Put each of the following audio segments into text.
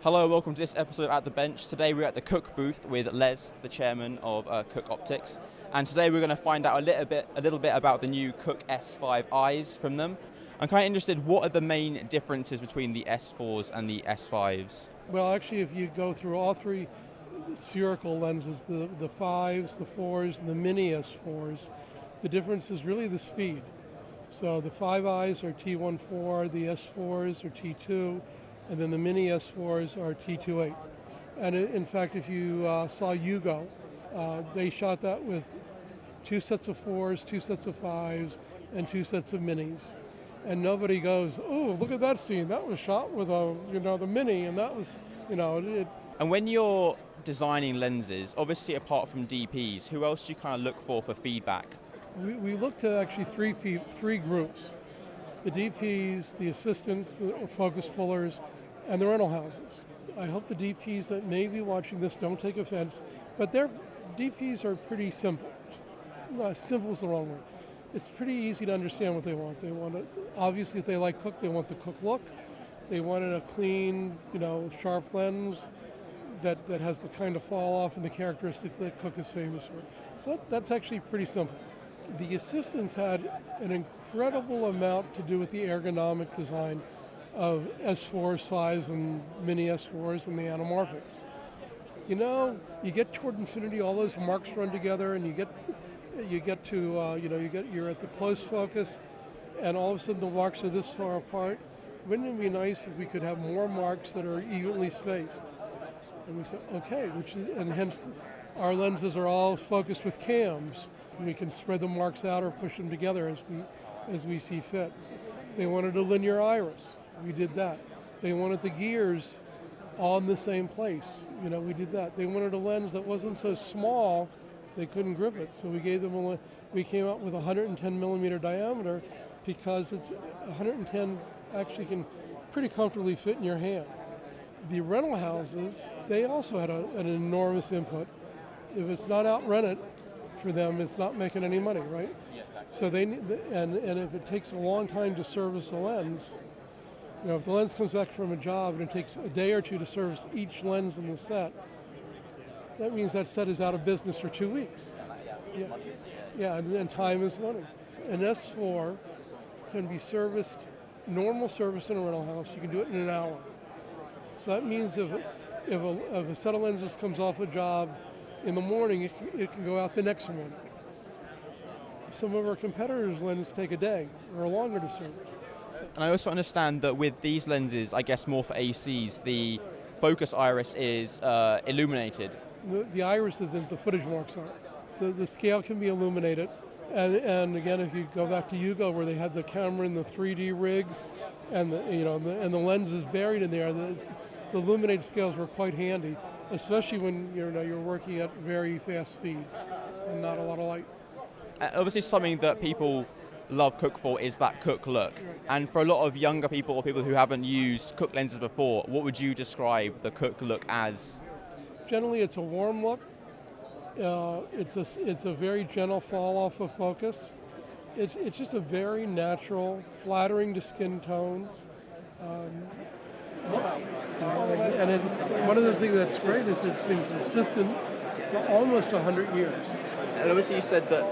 Hello, welcome to this episode at the Bench. Today we're at the Cooke booth with Les, the chairman of Cooke Optics, and today we're going to find out a little bit about the new Cooke S5i's from them. I'm kind of interested, what are the main differences between the S4s and the S5s? Well, actually, if you go through all three spherical lenses, the 5s, the 4s, and the mini S4s, the difference is really the speed. So the 5i's are T1.4, the S4s are T2, and then the mini S4s are T2.8. And in fact, if you saw Yugo, they shot that with 2 sets of 4s, 2 sets of 5s, and 2 sets of minis. And nobody goes, oh, look at that scene. That was shot with the mini, and that was, And when you're designing lenses, obviously apart from DPs, who else do you kind of look for feedback? We look to actually three groups: the DPs, the assistants, the focus pullers, and the rental houses. I hope the DPs that may be watching this don't take offense, but their DPs are pretty simple. No, simple is the wrong word. It's pretty easy to understand what they want. They want obviously, if they like Cooke, they want the Cooke look. They wanted a clean, sharp lens that has the kind of fall off and the characteristics that Cooke is famous for. So that's actually pretty simple. The assistants had an incredible amount to do with the ergonomic design of S4s, 5s, and mini S4s and the anamorphics. You get toward infinity, all those marks run together, and you're at the close focus, and all of a sudden the marks are this far apart. Wouldn't it be nice if we could have more marks that are evenly spaced? And we said, okay, and hence our lenses are all focused with cams. And we can spread the marks out or push them together as we see fit. They wanted a linear iris. We did that. They wanted the gears all in the same place. We did that. They wanted a lens that wasn't so small they couldn't grip it. So we gave them we came up with 110 millimeter diameter, because it's 110 actually can pretty comfortably fit in your hand. The rental houses, they also had an enormous input. If it's not out-rented for them, it's not making any money, right? Yes, exactly. So they need, and if it takes a long time to service a lens, if the lens comes back from a job and it takes a day or two to service each lens in the set, that means that set is out of business for 2 weeks. Yeah, and time is money. An S4 can be serviced, normal service in a rental house, you can do it in an hour. So that means if a set of lenses comes off a job in the morning, it can go out the next morning. Some of our competitors' lenses take a day or longer to service. And I also understand that with these lenses, I guess more for ACs, the focus iris is illuminated. The iris isn't, the footage marks are. The scale can be illuminated. And again, if you go back to Yugo, where they had the camera in the 3D rigs, and the lens is buried in there, the illuminated scales were quite handy, especially when you're working at very fast speeds and not a lot of light. Obviously, something that people love Cooke for is that Cooke look. And for a lot of younger people or people who haven't used Cooke lenses before, what would you describe the Cooke look as? Generally, it's a warm look. It's a very gentle fall off of focus. It's just a very natural, flattering to skin tones. One of the things that's great is it's been consistent for almost 100 years. And obviously you said that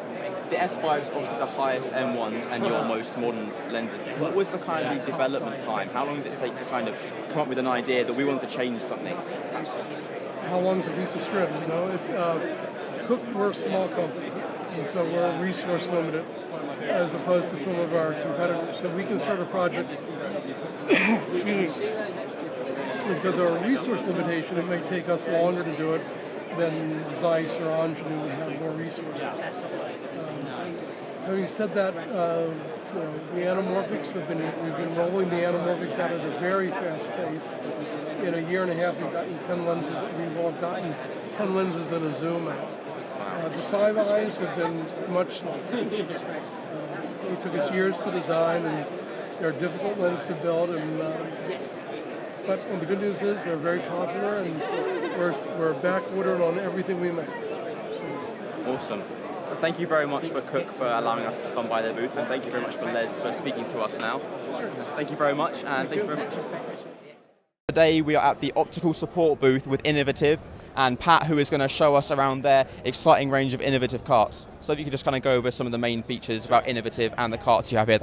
the S5 is obviously the highest end ones and your most modern lenses. What was the kind of development time? How long does it take to kind of come up with an idea that we want to change something? How long is a piece of string? Cooke, we're a small company, and so we're resource limited as opposed to some of our competitors. So we can start a project, because of our resource limitation, it may take us longer to do it than Zeiss or Angenu who have more resources. Having said that, the anamorphics we've been rolling the anamorphics out at a very fast pace. In a year and a half, we've gotten 10 lenses. We've all gotten 10 lenses and a zoom out. The 5i's have been much slower. It took us years to design, and they're a difficult lens to build. But the good news is they're very popular, and we're backordered on everything we make. Awesome. Thank you very much for Cooke for allowing us to come by their booth, and thank you very much for Les for speaking to us now. Thank you very much, and thank you very much. Today we are at the optical support booth with Innovative and Pat, who is going to show us around their exciting range of innovative carts. So if you could just kind of go over some of the main features about Innovative and the carts you have here.